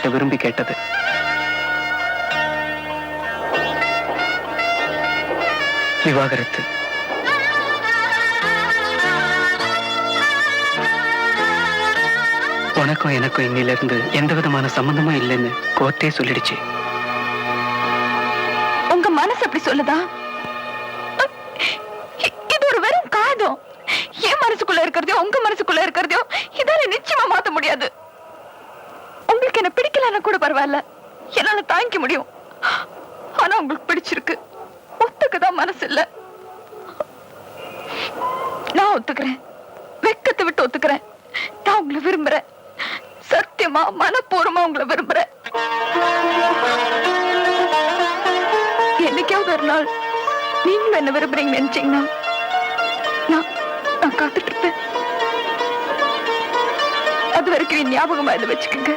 உங்ககிட்ட விரும்பி கேட்டது. விவாகரத்து. உனக்கும் எனக்கும் இன்னில இருந்து எந்த விதமான சம்பந்தமும் இல்லைன்னு கோர்ட்டே சொல்லிடுச்சு. உங்க மனசு அப்படி சொல்லுதா? இது ஒரு வெறும் காதம். என் மனசுக்குள்ள இருக்கிறதையோ உங்க மனசுக்குள்ள இருக்கிறதையோ இதால நிச்சயமா மாத்த முடியாது. உங்களுக்கு என்ன பிடிக்கலன்னா கூட பரவாயில்ல, என்னால தாங்கிக்க முடியும். ஆனா உங்களுக்கு பிடிச்சிருக்கு, ஒத்துக்கதான் மனசு இல்ல. நான் ஒத்துக்கிறேன், வெக்கத்தை விட்டு ஒத்துக்கிறேன். நான் உங்களை விரும்புறேன், சத்தியமா மனப்பூர்வமா உங்களை விரும்புறேன். என்னைக்காவது ஒரு நாள் நீங்களும் என்ன விரும்புறீங்கன்னு நினைச்சீங்கன்னா நான் காத்துட்டு இருப்பேன். அது வரைக்கும் ஞாபகமா இதை வச்சுக்கோங்க.